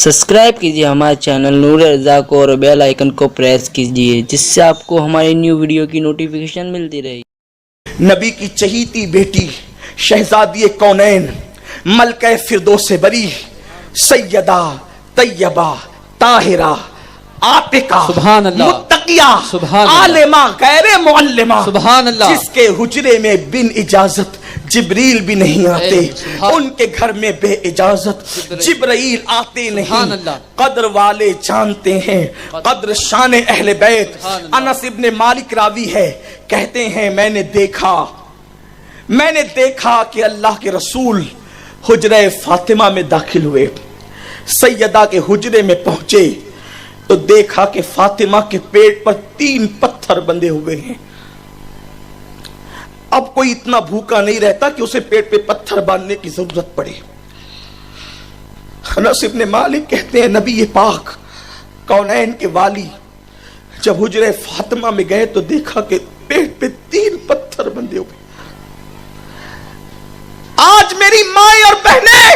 Subscribe کیجیے ہمارے channel نور رضا کو اور بیل آئیکن کو پریس کیجیے جس سے آپ کو ہماری نیو ویڈیو کی نوٹیفیکیشن ملتی رہے. نبی کی چہیتی بیٹی شہزادی کونین ملکہ فردوس بری سیدہ طیبہ طاہرہ عاتقہ سبحان اللہ متقیہ سبحان اللہ عالمہ غیر معلمہ سبحان اللہ جس کے حجرے میں بن اجازت جبریل بھی نہیں آتے، ان کے گھر میں بے اجازت جبرائیل آتے نہیں. قدر والے جانتے ہیں قدر شان اہل بیت. انس ابن مالک راوی ہے، کہتے ہیں میں نے دیکھا کہ اللہ کے رسول حجرہ فاطمہ میں داخل ہوئے، سیدہ کے حجرے میں پہنچے تو دیکھا کہ فاطمہ کے پیٹ پر 3 پتھر بندھے ہوئے ہیں. اب کوئی اتنا بھوکا نہیں رہتا کہ اسے پیٹ پہ پتھر باندھنے کی ضرورت پڑے. انس ابن مالک کہتے ہیں نبی پاک کونین کے والی جب حجرہ فاطمہ میں گئے تو دیکھا کہ پیٹ پہ 3 پتھر بندھے ہوئے. آج میری مائیں اور بہنیں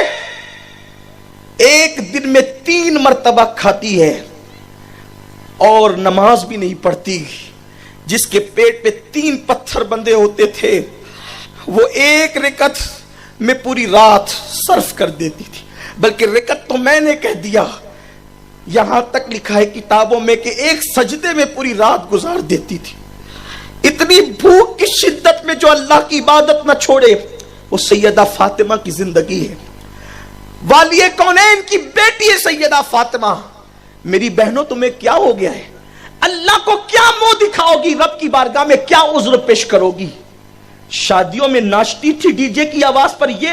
ایک دن میں 3 مرتبہ کھاتی ہے اور نماز بھی نہیں پڑھتی. جس کے پیٹ پہ 3 پتھر بندے ہوتے تھے وہ ایک رکعت میں پوری رات صرف کر دیتی تھی. بلکہ رکعت تو میں نے کہہ دیا، یہاں تک لکھا ہے کتابوں میں کہ ایک سجدے میں پوری رات گزار دیتی تھی. اتنی بھوک کی شدت میں جو اللہ کی عبادت نہ چھوڑے وہ سیدہ فاطمہ کی زندگی ہے. والی کونین کی بیٹی ہے سیدہ فاطمہ. میری بہنوں تمہیں کیا ہو گیا ہے؟ اللہ کو کیا منہ دکھاؤ گی؟ رب کی بارگاہ میں کیا عذر پیش کرو گی؟ شادیوں میں ناچتی تھی ڈی جے کی آواز پر، یہ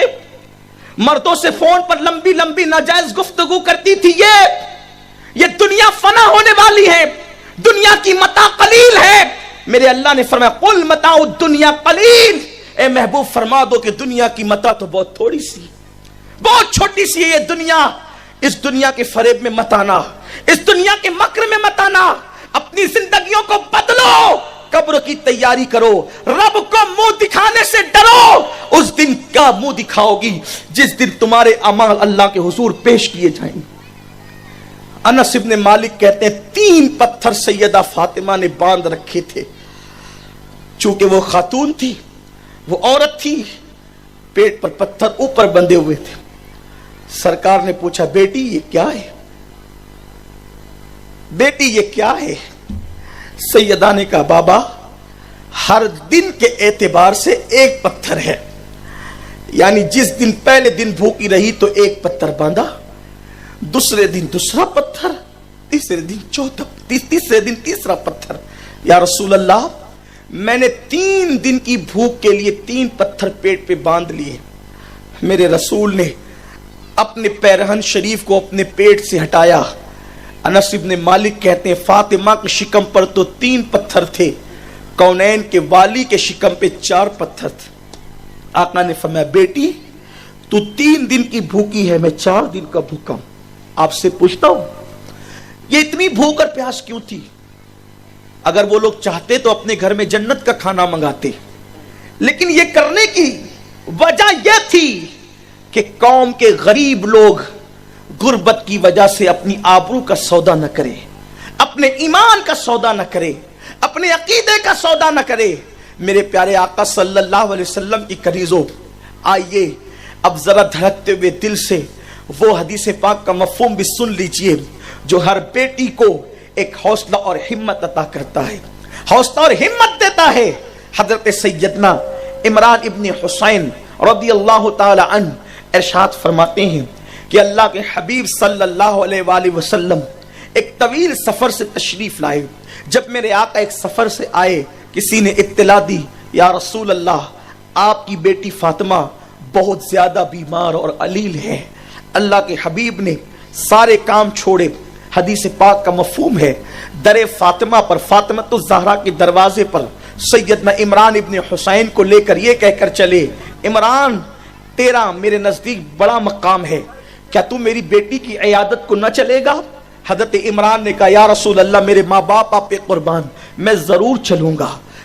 مردوں سے فون پر لمبی لمبی ناجائز گفتگو کرتی تھی. یہ دنیا فنا ہونے والی ہے، دنیا کی متاع قلیل ہے. میرے اللہ نے فرمایا قل متاع الدنیا قلیل. اے محبوب فرما دو کہ دنیا کی متاع تو بہت تھوڑی سی، بہت چھوٹی سی ہے یہ دنیا. اس دنیا کے فریب میں مت آنا، اس دنیا کے مکر میں مت آنا. اپنی زندگیوں کو بدلو، قبر کی تیاری کرو، رب کو منہ دکھانے سے ڈرو. اس دن کا منہ دکھاؤ گی جس دن تمہارے اعمال اللہ کے حضور پیش کیے جائیں گے. انس ابن مالک کہتے ہیں 3 پتھر سیدہ فاطمہ نے باندھ رکھے تھے. چونکہ وہ خاتون تھی، وہ عورت تھی، پیٹ پر پتھر اوپر بندھے ہوئے تھے. سرکار نے پوچھا بیٹی یہ کیا ہے؟ بیٹی یہ کیا ہے؟ سیدہ نے کہا بابا ہر دن کے اعتبار سے 1 پتھر ہے. یعنی جس دن پہلے دن بھوکی رہی تو 1 پتھر باندھا، دوسرے دن دوسرا پتھر، تیسرے دن تیسرا پتھر. یا رسول اللہ میں نے 3 دن کی بھوک کے لیے 3 پتھر پیٹ پہ باندھ لیے. میرے رسول نے اپنے پیرہن شریف کو اپنے پیٹ سے ہٹایا. انس ابن مالک کہتے ہیں فاطمہ کے شکم پر تو 3 پتھر تھے، کونین کے والی کے شکم پہ 4 پتھر تھے. آقا نے فرمایا بیٹی تو 3 دن کی بھوکی ہے، میں 4 دن کا بھوکا ہوں. آپ سے پوچھتا ہوں یہ اتنی بھوک اور پیاس کیوں تھی؟ اگر وہ لوگ چاہتے تو اپنے گھر میں جنت کا کھانا منگاتے، لیکن یہ کرنے کی وجہ یہ تھی کہ قوم کے غریب لوگ غربت کی وجہ سے اپنی آبرو کا سودا نہ کرے، اپنے ایمان کا سودا نہ کرے، اپنے عقیدے کا سودا نہ کرے. میرے پیارے آقا صلی اللہ علیہ وسلم کی کنیزوں، آئیے اب ذرا دھڑکتے ہوئے دل سے وہ حدیث پاک کا مفہوم بھی سن لیجئے جو ہر بیٹی کو ایک حوصلہ اور ہمت عطا کرتا ہے، حوصلہ اور ہمت دیتا ہے. حضرت سیدنا عمران ابن حسین رضی اللہ تعالی عنہ ارشاد فرماتے ہیں کہ اللہ کے حبیب صلی اللہ علیہ وآلہ وسلم ایک طویل سفر سے تشریف لائے. جب میرے آقا ایک سفر سے آئے کسی نے اطلاع دی یا رسول اللہ آپ کی بیٹی فاطمہ بہت زیادہ بیمار اور علیل ہے. اللہ کے حبیب نے سارے کام چھوڑے. حدیث پاک کا مفہوم ہے در فاطمہ پر، فاطمہ الزہرا کے دروازے پر سیدنا عمران ابن حسین کو لے کر یہ کہہ کر چلے عمران تیرا میرے نزدیک بڑا مقام ہے، کیا تو میری بیٹی کی عیادت کو نہ چلے گا؟ حضرت عمران نے کہا یا رسول اللہ میرے ماں باپ آپ پہ قربان، میں ضرور چلوں گا.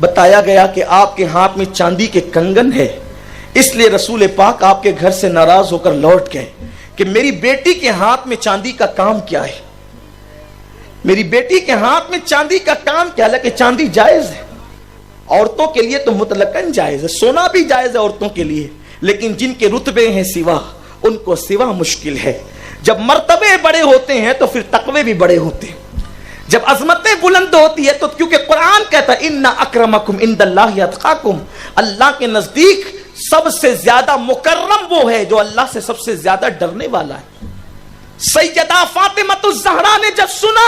بتایا گیا کہ آپ کے ہاتھ میں چاندی کے کنگن ہے، اس لیے رسول پاک آپ کے گھر سے ناراض ہو کر لوٹ گئے کہ میری بیٹی کے ہاتھ میں چاندی کا کام کیا ہے، میری بیٹی کے ہاتھ میں چاندی کا کام کیا؟ حالانکہ چاندی جائز ہے، عورتوں کے لیے تو مطلقاً جائز ہے، سونا بھی جائز ہے عورتوں کے لیے، لیکن جن کے رتبے ہیں سوا، ان کو سوا مشکل ہے۔ جب مرتبے بڑے ہوتے ہیں تو پھر تقوی بھی بڑے ہوتے ہیں، جب عظمتیں بلند ہوتی ہے تو، کیونکہ قرآن کہتا ہے ان اکرمکم عند اللہ اتقاکم، اللہ کے نزدیک سب سے زیادہ مکرم وہ ہے جو اللہ سے سب سے زیادہ ڈرنے والا ہے۔ سیدہ فاطمہ الزہرا نے جب سنا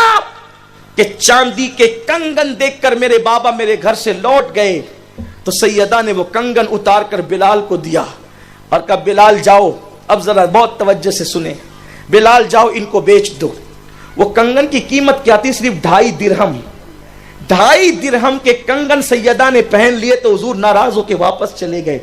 کہ چاندی کے کنگن دیکھ کر میرے بابا میرے گھر سے لوٹ گئے، تو سیدہ نے وہ کنگن اتار کر بلال کو دیا اور کہا بلال جاؤ، اب ذرا بہت توجہ سے سنیں، بلال جاؤ ان کو بیچ دو۔ وہ کنگن کی قیمت کیا تھی؟ صرف 2.5 درہم۔ 2.5 درہم کے کنگن سیدہ نے پہن لیے تو حضور ناراض ہو کے واپس چلے گئے۔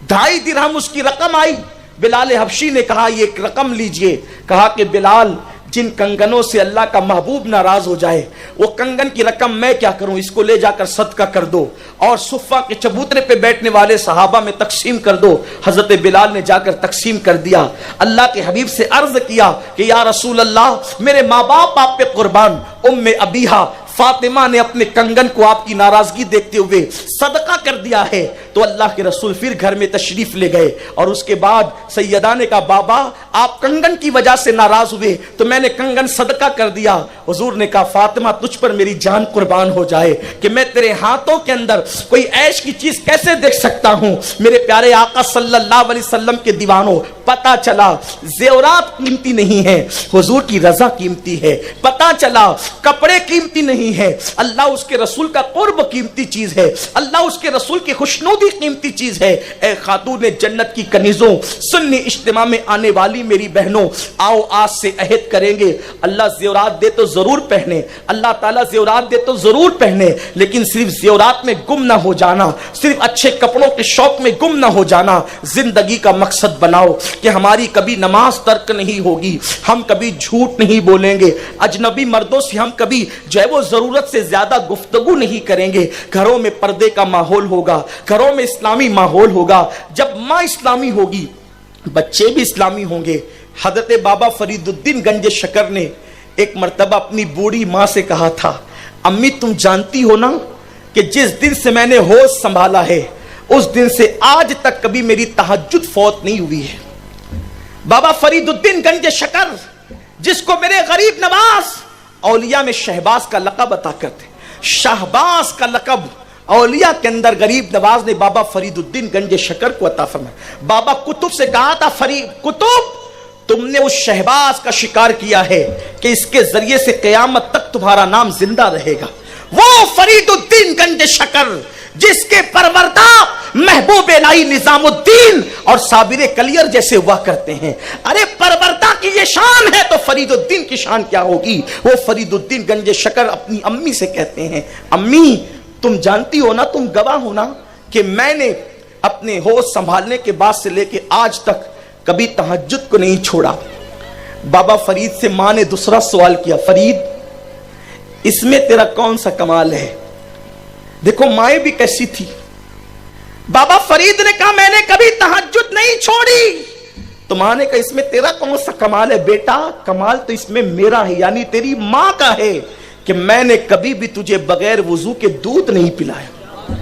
2.5 درہم اس کی رقم آئی، بلال حبشی نے کہا یہ ایک رقم لیجئے، کہا کہ بلال جن کنگنوں سے اللہ کا محبوب ناراض ہو جائے وہ کنگن کی رقم میں کیا کروں، اس کو لے جا کر صدقہ کر دو اور صفہ کے چبوترے پہ بیٹھنے والے صحابہ میں تقسیم کر دو۔ حضرت بلال نے جا کر تقسیم کر دیا۔ اللہ کے حبیب سے عرض کیا کہ یا رسول اللہ میرے ماں باپ آپ پہ قربان، ام ابیہا فاطمہ نے اپنے کنگن کو آپ کی ناراضگی دیکھتے ہوئے صدقہ کر دیا ہے۔ تو اللہ کے رسول پھر گھر میں تشریف لے گئے اور اس کے بعد سیدہ نے کہا بابا آپ کنگن کی وجہ سے ناراض ہوئے تو میں نے کنگن صدقہ کر دیا۔ حضور نے کہا فاطمہ تجھ پر میری جان قربان ہو جائے کہ میں تیرے ہاتھوں کے اندر کوئی عیش کی چیز کیسے دیکھ سکتا ہوں۔ میرے پیارے آقا صلی اللہ علیہ وسلم کے دیوانوں، پتا چلا زیورات قیمتی نہیں ہے، حضور کی رضا قیمتی ہے۔ پتا چلا کپڑے قیمتی نہیں ہے، اللہ اس کے رسول کا قرب قیمتی چیز ہے، اللہ اس کے رسول کی خوشنودی قیمتی چیز ہے۔ اے خاتون جنت کی کنیزوں، سنی اجتماع میں آنے والی میری بہنوں، آؤ آج سے عہد کریں گے، اللہ زیورات دے تو ضرور پہنے، اللہ تعالیٰ زیورات دے تو ضرور پہنے، لیکن صرف زیورات میں گم نہ ہو جانا، صرف اچھے کپڑوں کے شوق میں گم نہ ہو جانا۔ زندگی کا مقصد بناؤ کہ ہماری کبھی نماز ترک نہیں ہوگی، ہم کبھی جھوٹ نہیں بولیں گے، اجنبی مردوں سے ہم کبھی جو ہے وہ ضرورت سے زیادہ گفتگو نہیں کریں گے، گھروں میں پردے کا ماحول ہوگا، گھروں میں اسلامی ماحول ہوگا۔ جب ماں اسلامی ہوگی بچے بھی اسلامی ہوں گے۔ حضرت بابا فرید الدین گنج شکر نے ایک مرتبہ اپنی بوڑھی ماں سے کہا تھا امی تم جانتی ہو نا کہ جس دن سے میں نے ہوش سنبھالا ہے اس دن سے آج تک کبھی میری تہجد فوت نہیں ہوئی ہے۔ بابا فرید الدین گنج شکر جس کو میرے غریب نواز اولیاء میں شہباز کا لقب عطا کرتے، شہباز کا لقب اولیاء کے اندر غریب نواز نے بابا فرید الدین گنج شکر کو عطا فرمایا۔ بابا کتب سے کہا تھا فرید کتب تم نے اس شہباز کا شکار کیا ہے کہ اس کے ذریعے سے قیامت تک تمہارا نام زندہ رہے گا۔ وہ فرید الدین گنج شکر جس کے پروردہ محبوب الہی نظام الدین اور صابر کلیر جیسے ہوا کرتے ہیں، ارے پروردہ کی یہ شان ہے تو فرید الدین کی شان کیا ہوگی۔ وہ فرید الدین گنج شکر اپنی امی سے کہتے ہیں امی تم جانتی ہو نا، تم گواہ ہو نا کہ میں نے اپنے ہوش سنبھالنے کے بعد سے لے کے آج تک کبھی تہجد کو نہیں چھوڑا۔ بابا فرید سے ماں نے دوسرا سوال کیا فرید اس میں تیرا کون سا کمال ہے؟ دیکھو مائیں بھی کیسی تھی۔ بابا فرید نے کہا میں نے کبھی تہجد نہیں چھوڑی۔ تو ماں نے کہا اس میں تیرا کون سا کمال ہے؟ بیٹا کمال تو اس میں میرا ہے، یعنی تیری ماں کا ہے کہ میں نے کبھی بھی تجھے بغیر وضو کے دودھ نہیں پلایا،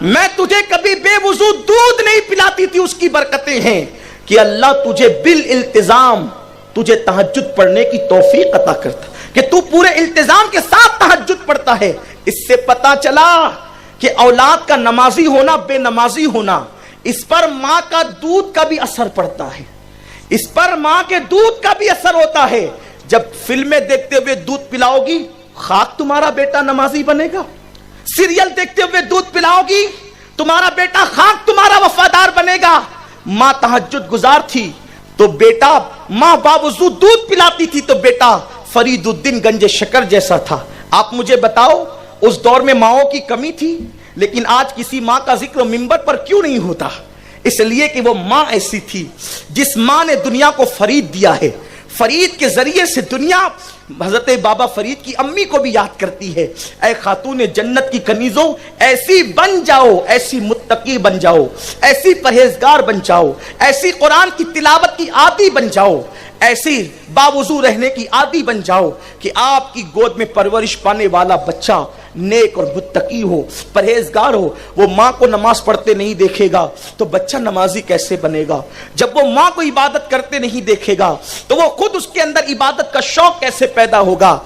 میں تجھے کبھی بے وضو دودھ نہیں پلاتی تھی۔ اس کی برکتیں ہیں کہ اللہ تجھے بالالتزام تجھے تہجد پڑھنے کی توفیق عطا کرتا کہ تو پورے التزام کے ساتھ تہجد پڑھتا ہے۔ اس سے پتا چلا کہ اولاد کا نمازی ہونا بے نمازی ہونا اس پر ماں کا دودھ کا بھی اثر پڑتا ہے، اس پر ماں کے دودھ کا بھی اثر ہوتا ہے۔ جب فلمیں دیکھتے ہوئے دودھ پلاؤ گی خاک تمہارا بیٹا نمازی بنے گا، سیریل دیکھتے ہوئے دودھ پلاؤ گی تمہارا بیٹا خاک تمہارا وفادار بنے گا۔ ماں تہجد گزار تھی تو بیٹا، ماں باوضو دودھ پلاتی تھی تو بیٹا فرید الدین گنج شکر جیسا تھا۔ آپ مجھے بتاؤ اس دور میں ماؤں کی کمی تھی، لیکن آج کسی ماں کا ذکر منبر پر کیوں نہیں ہوتا؟ اس لیے کہ وہ ماں ایسی تھی جس ماں نے دنیا کو فرید دیا ہے۔ فرید کے ذریعے سے دنیا حضرت بابا فرید کی امی کو بھی یاد کرتی ہے، اے خاتون جنت کی کنیزوں، ایسی بن جاؤ، ایسی متقی بن جاؤ، ایسی پرہیزگار بن جاؤ، ایسی قرآن کی تلاوت کی عادی بن جاؤ، ایسی باوضو رہنے کی عادی بن جاؤ کہ آپ کی گود میں پرورش پانے والا بچہ نیک اور متقی ہو، پرہیزگار ہو۔ وہ ماں کو نماز پڑھتے نہیں دیکھے گا تو بچہ نمازی کیسے بنے گا؟ جب وہ ماں کو عبادت کرتے نہیں دیکھے گا تو وہ خود اس کے اندر عبادت کا شوق کیسے پیدا ہوگا؟